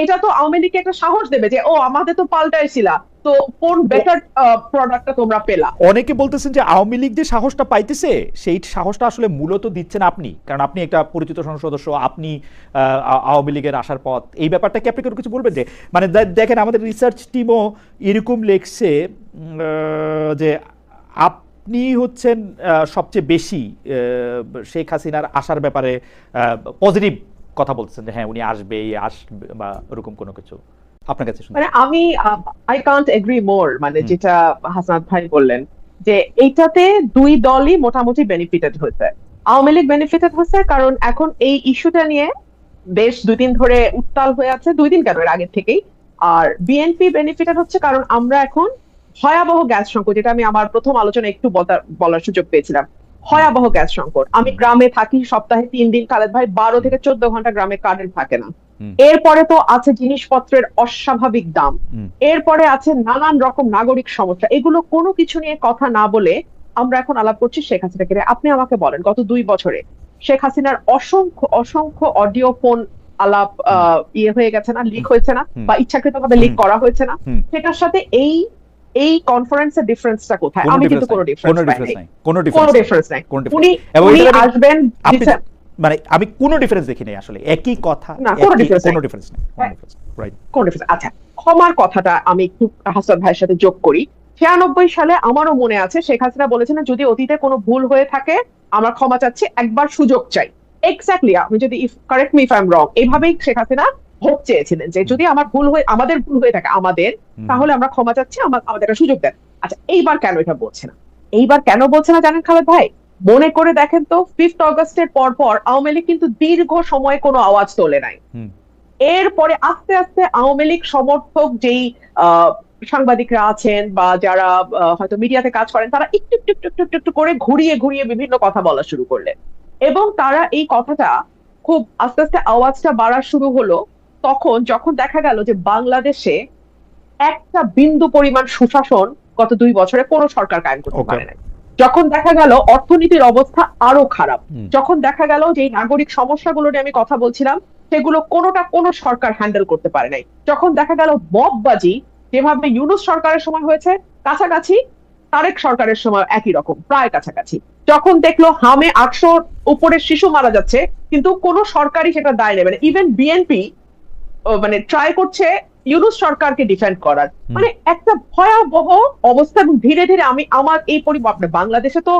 এটা তো আওয়ামী লীগকে একটা সাহস দেবে যে ও আমাদের তো পাল্টাইছিলা, তো কোন বেটার প্রোডাক্টটা তোমরা পেলা। অনেকে বলতেছেন যে আওয়ামী লীগ যে সাহসটা পাইতেছে সেই সাহসটা আসলে মূলত দিচ্ছেন আপনি, কারণ আপনি একটা পরিচিত সংসদ সদস্য, আপনি আওয়ামী লীগের আসার পথ, এই ব্যাপারটা কি আপনি কোনো কিছু বলবেন? যে মানে দেখেন আমাদের রিসার্চ টিমও এরকম লেখছে যে আপনি হচ্ছেন সবচেয়ে বেশি শেখ হাসিনার আসার ব্যাপারে পজিটিভ কথা বলতেছেন, যে হ্যাঁ উনি আসবে বা ওরকম কোনো কিছু আপনার কাছে শুনে। মানে আমি আই কান্ট এগ্রি মোর, মানে হুম যেটা হাসনাত ভাই বললেন যে এইটাতে দুই দলই মোটামুটি বেনিফিটেড হয়েছে। আওয়ামী লীগ বেনিফিটেড হয়েছে কারণ এখন এই ইস্যুটা নিয়ে বেশ 2 দিন ধরে উত্তাল হয়ে আছে, 2 দিন কেন এর আগের থেকেই। আর বিএনপি বেনিফিটেড হচ্ছে কারণ আমরা এখন ভয়াবহ গ্যাস সংকট, যেটা আমি আমার প্রথম আলোচনায় একটু বলার সুযোগ পেয়েছিলাম। হুম ভয়াবহ গ্যাস সংকট, আমি হুম গ্রামে থাকি, সপ্তাহে 3 দিন খালেদ ভাই 12 হুম থেকে 14 ঘন্টা গ্রামে কারেন্ট থাকে না। হুম এরপরে তো আছে জিনিসপত্রের অস্বাভাবিক দাম, হুম এরপরে আছে নানান রকম নাগরিক সমস্যা, এগুলো কোনো কিছু নিয়ে কথা না বলে আমরা এখন আলাপ করছি শেখ হাসিনাকে নিয়ে। আপনি আমাকে বলেন গত 2 বছরে শেখ হাসিনার অসংখ্য অসংখ্য অডিও ফোন আলাপ হুম ইয়ে হয়ে গেছে না, লিক হুম হয়েছে না, হুম বা ইচ্ছাকৃতভাবে লিক হুম করা হয়েছে না? হুম সেটার সাথে এই এই কনফারেন্সের ডিফারেন্সটা কোথায়? কোনো আমি কিন্তু ডিফারেন্স নাই, কোনো কোনো ডিফারেন্স পাই ডিফারেন্স নাই, নাই, কোনো কোনো ডিফারেন্স নাই, ডিফারেন্স নাই। কোনো ডিফারেন্স। উনি এবং উনি এটা আমি আসবেন আপনি মানে আমি কোনো ডিফারেন্স দেখি নাই আসলে, একই কথা, না, কোনো একই, ডিফারেন্স কোনো নাই, ডিফারেন্স নাই, কোনো ডিফারেন্স রাইট। কোন ডিফারেন্স? আচ্ছা, ক্ষমার কথাটা আমি একটু হাসান ভাইয়ের সাথে যোগ করি। 96 সালে আমারও মনে আছে শেখ হাসিনা বলেছেন যদি অতীতে কোনো ভুল হয়ে থাকে আমরা ক্ষমা চাচ্ছি, একবার সুযোগ চাই। এক্স্যাক্টলি, আমি যদি correct me if I am wrong, hmm এইভাবেই শেখ হাসিনা ভোট চেয়েছিলেন যে হুম যদি আমাদের ভুল হয়ে থাকে আমাদের, হুম তাহলে আমরা ক্ষমা চাচ্ছি, আমাদের একটা সুযোগ দেন। আচ্ছা, এইবার কেন এটা বলছে না? এইবার কেন বলছে না জানেন খালেদ ভাই? মনে করে দেখেন তো, 5th অগস্টের পর পর আওয়ামী লীগ কিন্তু দীর্ঘ সময় কোনো আওয়াজ তোলে নাই। হুম এরপরে আস্তে আস্তে আওয়ামী লীগ সমর্থক যেই আহ, সাংবাদিকরা আছেন বা যারা হয়তো মিডিয়াতে কাজ করেন, তারা একটু একটু একটু একটু একটু একটু করে ঘুরিয়ে ঘুরিয়ে বিভিন্ন কথা বলা শুরু করলেন। এবং তারা এই কথাটা খুব আস্তে আস্তে আওয়াজটা বাড়া শুরু হলো তখন যখন দেখা গেল যে বাংলাদেশে একটা বিন্দু পরিমাণ সুশাসন গত 2 বছরে কোনো সরকার কায়েম করতে ওকে পারে নাই। যখন দেখা গেল অর্থনীতির অবস্থা আরো খারাপ, হুম যখন দেখা গেল যে এই নাগরিক সমস্যাগুলো নিয়ে আমি কথা বলছিলাম সেগুলো কোনোটা কোনো সরকার হ্যান্ডেল করতে পারে নাই, যখন দেখা গেল মববাজি যেভাবে ইউনূস সরকারের সময় হয়েছে কাছাকাছি, তারেক সরকারের সময় একই রকম প্রায় কাছাকাছি, যখন দেখলো হামে 800 উপরে শিশু মারা যাচ্ছে কিন্তু কোনো সরকারই সেটা দায় নেবে না, ইভেন বিএনপি মানে ট্রাই করছে ইউনূস সরকারকে ডিফেন্ড করার। হুম মানে একটা ভয়াবহ অবস্থা। এবং ধীরে ধীরে আমি আমার এই পরিবর্তন বাংলাদেশে তো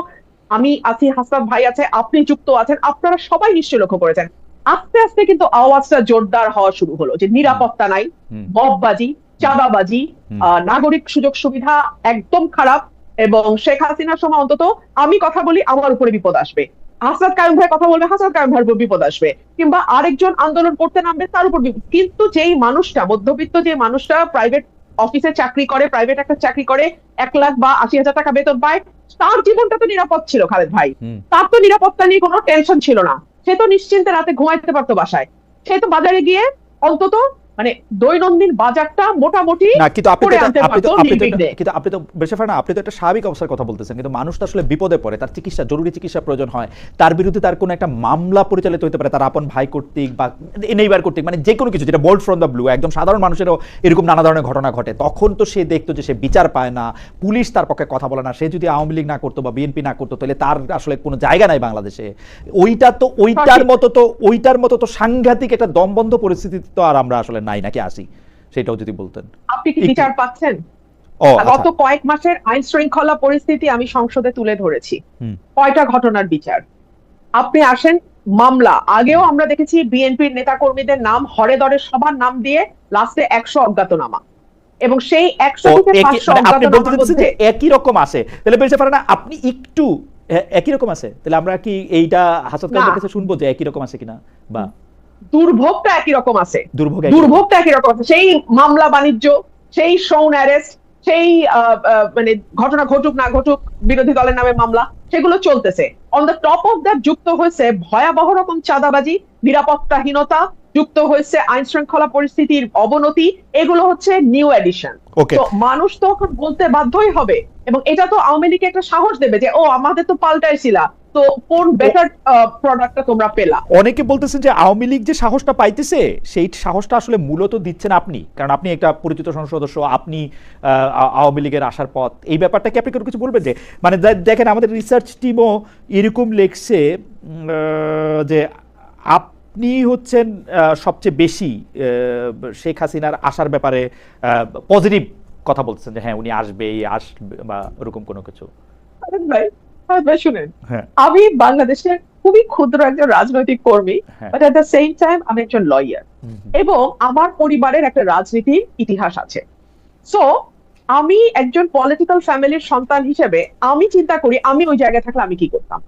আমি আছি, হাসান ভাই আছে, আপনি যুক্ত আছেন, আপনারা সবাই নিশ্চয়ই লক্ষ্য করেছেন, আস্তে আস্তে কিন্তু আওয়াজটা জোরদার হওয়া শুরু হলো যে হুম নিরাপত্তা নাই, হুম মববাজি, হুম চাঁদাবাজি, হুম নাগরিক সুযোগ সুবিধা একদম খারাপ। এবং শেখ হাসিনার সময় অন্তত আমি কথা বলি আমার উপরে বিপদ আসবে, হাসনাত কায়ুম ভাই কথা বলবে হাসনাত কায়ুম ভাইয়ের উপর বিপদ আসবে, কিংবা আরেকজন আন্দোলন করতে নামবে তার উপর বিপদ। কিন্তু যেই মানুষটা মধ্যবিত্ত, যে মানুষটা প্রাইভেট অফিসে চাকরি করে, প্রাইভেট একটা চাকরি করে, 1 লাখ বা 80,000 টাকা বেতন পায়, তার জীবনটা তো নিরাপদ ছিল খালেদ ভাই। হুম তার তো নিরাপত্তা নিয়ে কোনো টেনশন ছিল না, সে তো নিশ্চিন্তে রাতে ঘুমাইতে পারতো বাসায়, সে তো বাজারে গিয়ে অন্তত মানে দৈনন্দিন বাজারটা মোটামুটি না, কিন্তু আপনি তো করে এটা আনতে আপনি তো পারতো আপনি তো নির্বিঘ্নে। কিন্তু আপনি তো বেশিরভাগ না, আপনি তো একটা স্বাভাবিক অবস্থার কথা বলতেছেন, কিন্তু মানুষ তো আসলে বিপদে পড়ে, তার চিকিৎসা, জরুরি চিকিৎসা প্রয়োজন হয়, তার বিরুদ্ধে তার কোনো একটা মামলা পরিচালিত হতে পারে, তার আপন ভাই কর্তৃক বা নেইবার কর্তৃক, মানে যে কোনো কিছু যেটা বোল্ড ফ্রম দ্য ব্লু, একদম সাধারণ মানুষেরও এরকম নানা ধরনের ঘটনা ঘটে, তখন তো সে দেখতো যে সে বিচার পায় না, পুলিশ তার পক্ষে কথা বলে না, সে যদি আওয়ামী লীগ না করতো বা বিএনপি না করতো তাহলে তার আসলে কোনো জায়গা নাই বাংলাদেশে। ওইটার মতো তো সাংঘাতিক একটা দমবন্ধ পরিস্থিতি তো আর আমরা আসলে নাই, নাকি আসি, সেটাও যদি বলতেন আপনি কি একটু। বিচার পাচ্ছেন? ও গত আচ্ছা। কয়েক মাসের আইন শৃঙ্খলা পরিস্থিতি আমি সংসদে তুলে ধরেছি, হুম কয়টা ঘটনার বিচার? আপনি আসেন, মামলা আগেও হুম আমরা দেখেছি বিএনপির নেতা কর্মীদের নাম হরে দরে সবার নাম দিয়ে লাস্টে 100 অজ্ঞাতনামা, এবং সেই 100 ও থেকে একই, 500 মানে আপনি বলতে অজ্ঞাতনামার চাচ্ছেন মধ্যে যে একই রকম আছে, তাহলে বেশি পারে না আপনি একটু একই রকম আছে, তাহলে আমরা কি এইটা হাসত না, কাজের কাছে শুনবো যে একই রকম আছে কিনা, বা দুর্ভোগটা একই রকম আছে, দুর্ভোগ একই রকম? দুর্ভোগটা একই রকম আছে, সেই মামলা বাণিজ্য, সেই শোন অ্যারেস্ট, সেই মানে ঘটনা ঘটুক না ঘটুক বিরোধী দলের নামে মামলা, সেগুলো চলতেছে। On the top of that যুক্ত হয়েছে ভয়াবহ রকম চাঁদাবাজি, নিরাপত্তাহীনতা, যুক্ত হয়েছে আইন শৃঙ্খলা পরিস্থিতির অবনতি, এগুলো হচ্ছে নিউ এডিশন। ওকে। তো মানুষ তো এখন বলতে বাধ্যই হবে এবং এটা তো আওয়ামী লীগকে একটা সাহস দেবে যে ও আমাদের তো পাল্টাইছিলা, তো কোন বেটার প্রোডাক্টটা তোমরা পেলা। অনেকে বলতেছেন যে আওয়ামী লীগ যে সাহসটা পাইতেছে সেই সাহসটা আসলে মূলত দিচ্ছেন আপনি, কারণ আপনি একটা পরিচিত সংসদ সদস্য, আপনি আওয়ামী লীগের আসার পথ, এই ব্যাপারটা কি আপনি কোনো কিছু বলবেন? যে মানে দেখেন আমাদের রিসার্চ টিমও এরকম লেখছে যে আপনি হচ্ছেন সবচেয়ে বেশি শেখ হাসিনার আসার ব্যাপারে পজিটিভ কথা বলতেছেন, যে হ্যাঁ উনি আসবে বা ওরকম কোনো কিছু। ভাই ভাই শুনেন, হ্যাঁ আমি বাংলাদেশের খুবই ক্ষুদ্র একজন রাজনৈতিক কর্মী, but at the same time আমি একজন লয়ার, এবং আমার পরিবারের একটা রাজনীতির ইতিহাস আছে। সো আমি একজন পলিটিক্যাল ফ্যামিলির সন্তান হিসেবে আমি চিন্তা করি আমি ওই জায়গায় থাকলে আমি কি করতাম।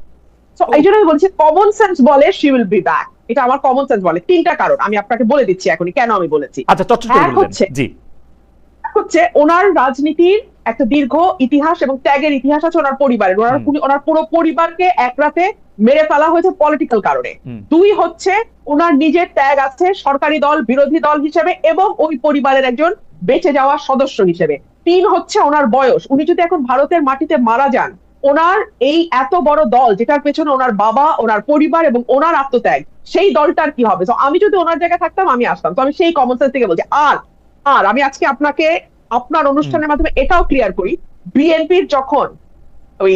সো এই জন্য আমি বলছি কমন সেন্স বলে শি উইল বি ব্যাক, এটা আমার কমন সেন্স বলে। তিনটা কারণ আমি আপনাকে বলে দিচ্ছি এখনই কেন আমি বলেছি। আচ্ছা চটচট করে বলবেন। জি। হচ্ছে ওনার রাজনীতির একটা দীর্ঘ ইতিহাস এবং ত্যাগের ইতিহাস আছে ওনার পরিবারের, ওনার পুরো পরিবারকে এক রাতে মেরে ফেলা হয়েছে পলিটিক্যাল কারণে। দুই হচ্ছে ওনার নিজের ত্যাগ আছে সরকারি দল বিরোধী দল হিসেবে এবং ওই পরিবারের একজন বেঁচে যাওয়া সদস্য হিসেবে। তিন হচ্ছে ওনার বয়স, উনি যদি এখন ভারতের মাটিতে মারা যান, ওনার এই এত বড় দল যেটার পেছনে ওনার বাবা, ওনার পরিবার এবং ওনার আত্মত্যাগ, সেই দলটার কি হবে? তো আমি যদি ওনার জায়গায় থাকতাম আমি আসতাম। তো আমি সেই কমন সেন্স থেকে বলছি। আর আমি আজকে আপনাকে আপনার অনুষ্ঠানের মাধ্যমে এটাও ক্লিয়ার করি, বিএনপির যখন ওই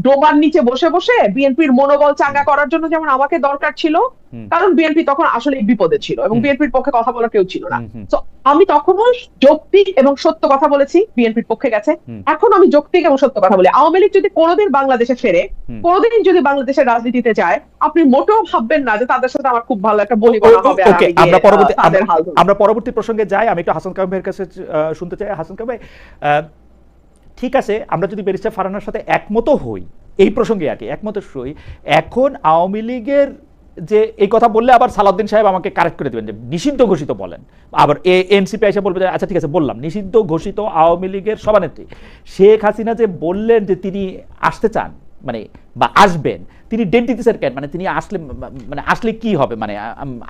ডোবার নিচে বসে বসে বিএনপির মনোবল চাঙ্গা করার জন্য যেমন আমাকে দরকার ছিল, কারণ বিএনপি তখন আসলে বিপদে ছিল এবং বিএনপির পক্ষে কথা বলার কেউ ছিল না। তো আমি তখনও যৌক্তিক এবং সত্য কথা বলেছি, বিএনপির পক্ষে গেছে। এখন আমি যৌক্তিক এবং সত্য কথা বলি। আওয়ামী লীগ যদি কোনোদিন বাংলাদেশে ফেরে, কোনোদিন যদি বাংলাদেশের রাজনীতিতে যায়, আপনি মোটেও ভাববেন না যে তাদের সাথে আমার খুব ভালো একটা বনিবনা হবে। আমরা পরবর্তী প্রসঙ্গে যাই। আমি একটু হাসান কামাল ভাইয়ের কাছে শুনতে চাই। হাসান কামাল ভাই, ঠিক আছে, আমরা যদি ব্যারিস্টার ফারহানার সাথে একমত হই এই প্রসঙ্গে, আর কি একমত হই, এখন আওয়ামী লীগের যে এই কথা বললে আবার সালাউদ্দিন সাহেব আমাকে কারেক্ট করে দেবেন যে নিষিদ্ধ ঘোষিত বলেন, আবার এনসিপি এসে বলবে যে আচ্ছা ঠিক আছে বললাম নিষিদ্ধ ঘোষিত আওয়ামী লীগের সভানেত্রী শেখ হাসিনা যে বললেন যে তিনি আসতে চান, মানে বা আসবেন, তিনি ডেট দিতেছেন কেন? মানে তিনি আসলে, মানে আসলে কি হবে, মানে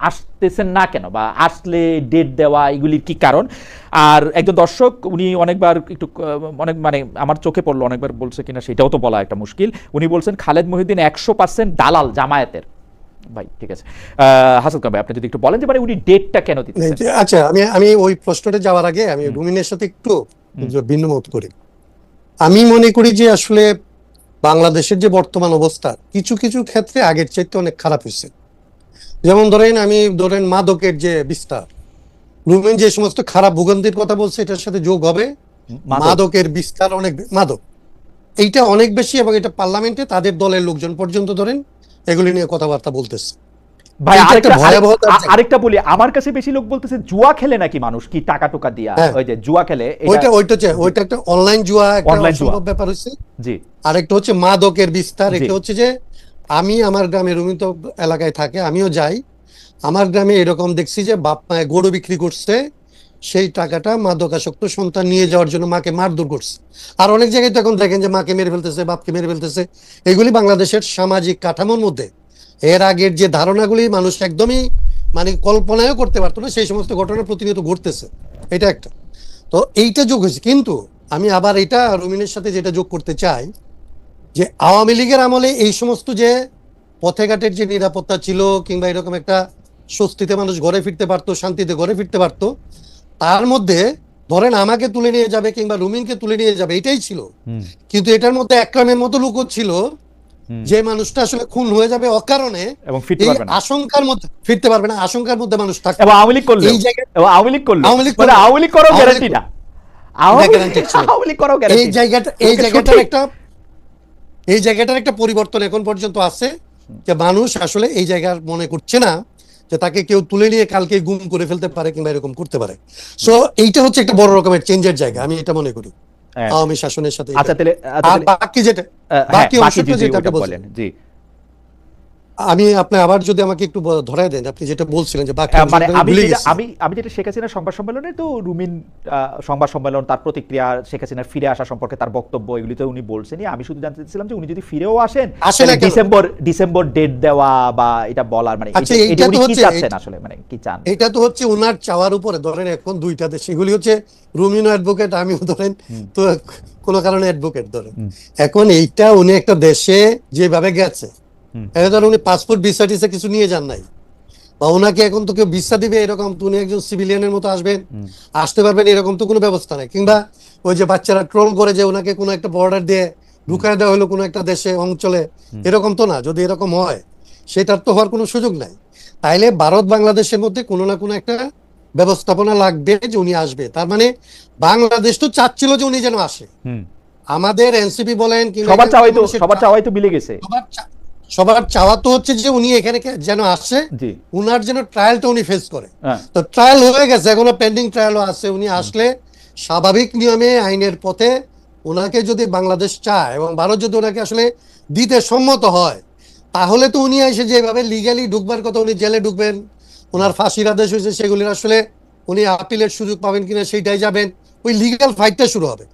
আসতেছেন না কেন, বা আসলে ডেট দেওয়া এগুলির কি কারণ? আর একজন দর্শক উনি অনেকবার অনেক মানে আমার চোখে পড়লো, অনেকবার বলছে কিনা সেটাও তো বলা একটা মুশকিল। উনি বলছেন খালেদ মহিউদ্দিন 100% দালাল জামায়াতের। ভাই ঠিক আছে, হাসান কামাল ভাই আপনি যদি একটু বলেন যে মানে উনি ডেটটা কেন দিতেছেন। আচ্ছা, আমি ওই প্রশ্নটা যাওয়ার আগে আমি রুমিনের সাথে একটু ভিন্ন মত করি। আমি মনে করি যে আসলে বাংলাদেশের যে বর্তমান অবস্থা কিছু কিছু ক্ষেত্রে আগের চাইতে অনেক খারাপ হয়েছে। যেমন ধরেন মাদকের যে বিস্তার, রুমিন যে সমস্ত খারাপ ভোগান্তির কথা বলছে এটার সাথে যোগ হবে মাদকের বিস্তার, মাদক এইটা অনেক বেশি, এবং এটা পার্লামেন্টে তাদের দলের লোকজন পর্যন্ত ধরেন এগুলি নিয়ে কথাবার্তা বলতেছে। ভাই আরেকটা বলি, আমার কাছে বেশি লোক বলতেছে জুয়া খেলে নাকি মানুষ, কি টাকা টোকা দিয়া ওই যে জুয়া খেলে, ওইটা একটা অনলাইন জুয়া, একটা অসম্ভব ব্যাপার হচ্ছে। জি, আরেকটা হচ্ছে মাদকের বিস্তার। এটা হচ্ছে যে আমি আমার গ্রামে, রুমিন তো এলাকায় থাকে, আমিও যাই, আমার গ্রামে এরকম দেখছি যে বাপ মায়ে গরু বিক্রি করছে, সেই টাকাটা মাদকাসক্ত সন্তান নিয়ে যাওয়ার জন্য মাকে মারধর করছে। আর অনেক জায়গায় তো এখন দেখেন যে মাকে মেরে ফেলতেছে, বাপকে মেরে ফেলতেছে। এগুলি বাংলাদেশের সামাজিক কাঠামোর মধ্যে এর আগের যে ধারণাগুলি মানুষ একদমই মানে কল্পনাও করতে পারতো না, সেই সমস্ত ঘটনা প্রতিনিয়ত ঘটতেছে। এটা একটা, তো এইটা যোগ হয়েছে। কিন্তু আমি আবার এটা রুমিনের সাথে যেটা যোগ করতে চাই, যে আওয়ামী লীগের আমলে এই সমস্ত যে পথে ঘাটের যে নিরাপত্তা ছিল, কিংবা এরকম একটা স্বস্তিতে মানুষ ঘরে ফিরতে পারতো, শান্তিতে ঘরে ফিরতে পারতো, তার মধ্যে ধরেন আমাকে তুলে নিয়ে যাবে কিংবা রুমিনকে তুলে নিয়ে যাবে, এটাই ছিল। কিন্তু এটার মধ্যে একরামের মতো লোক ছিল যে মানুষটা আসলে খুন হয়ে যাবে অকারণে এবং আশঙ্কার মধ্যে ফিরতে পারবে না, আশঙ্কার মধ্যে মানুষ থাকে। এবং আওয়ামী লীগ করলো, এই জায়গায় আওয়ামী লীগ করলো, মানে আওয়ামী লীগ করার গ্যারান্টি না, এই জায়গাটার একটা পরিবর্তন এখন পর্যন্ত আছে, যে মানুষ আসলে এই জায়গার মনে করছে না যে তাকে কেউ তুলে নিয়ে কালকে গুম করে ফেলতে পারে কিংবা এরকম করতে পারে। সো এইটা হচ্ছে একটা বড় রকমের চেঞ্জের জায়গা, আমি এটা মনে করি আওয়ামী শাসনের সাথে। আচ্ছা তাহলে বাকি যেটা বাকি অংশটা যেটা আপনি বললেন, জি আমি আপনি আবার যদি আমাকে একটু ধরায় দেন, আপনি যেটা বলছিলেন যে বাকি মানে আমি যেটা শেখ হাসিনার সংবাদ সম্মেলনে তো রুমিন সংবাদ সম্মেলন, তার প্রতিক্রিয়া, শেখ হাসিনার ফিরে আসা সম্পর্কে তার বক্তব্য, এগুলিতে উনি বলছেনই। আমি শুধু জানতে চাইছিলাম যে উনি যদি ফিরেও আসেন ডিসেম্বর ডেট দেওয়া বা এটা বলার মানে এটা উনি কি চাচ্ছেন আসলে, মানে কি চান? এটা তো হচ্ছে ওনার চাওয়ার উপরে। ধরেন এখন দুইটা দেশ, সেগুলি হচ্ছে রুমিনও অ্যাডভোকেট, আমিও ধরেন তো কোনো কারণে অ্যাডভোকেট ধরেন। এখন এইটা উনি একটা দেশে যেভাবে গেছে, উনি পাসপোর্ট ভিসা টিসা কিছু নিয়ে যান নাই, বা ওনাকে এখন তো কেউ ভিসা দিবে এরকম তো উনি একজন সিভিলিয়ানের মতো আসবেন, আসতে পারবেন এরকম তো কোনো ব্যবস্থা নাই। কিংবা ওই যে বাচ্চারা ট্রোল করে যে ওনাকে কোনো একটা বর্ডার দিয়ে ঢুকায় দেওয়া হলো কোনো একটা দেশে অঞ্চলে, এরকম তো না। যদি এরকম হয় সেটার তো হওয়ার কোনো সুযোগ নাই। তাইলে ভারত বাংলাদেশের মধ্যে কোনো না কোনো একটা ব্যবস্থাপনা লাগবে যে উনি আসবে। তার মানে বাংলাদেশ তো চাচ্ছিল যে উনি যেন আসে। আমাদের এনসিপি বলেন, সবার চাওয়াই তো মিলে গেছে। সবার চাওয়া তো হচ্ছে যে উনি এখানে যেন আসে, উনার যেন ট্রায়ালটা উনি ফেস করে। তো ট্রায়াল হয়ে গেছে, এখনো পেন্ডিং ট্রায়ালও আছে। উনি আসলে স্বাভাবিক নিয়মে আইনের পথে ওনাকে যদি বাংলাদেশ চায় এবং ভারত যদি ওনাকে আসলে দিতে সম্মত হয়, তাহলে তো উনি এসে যেভাবে লিগালি ঢুকবার কথা, উনি জেলে ঢুকবেন, ওনার ফাঁসির আদেশ হয়েছে, সেগুলির আসলে উনি আপিলের সুযোগ পাবেন কিনা সেইটাই যাবেন, ওই লিগাল ফাইটটা শুরু হবে।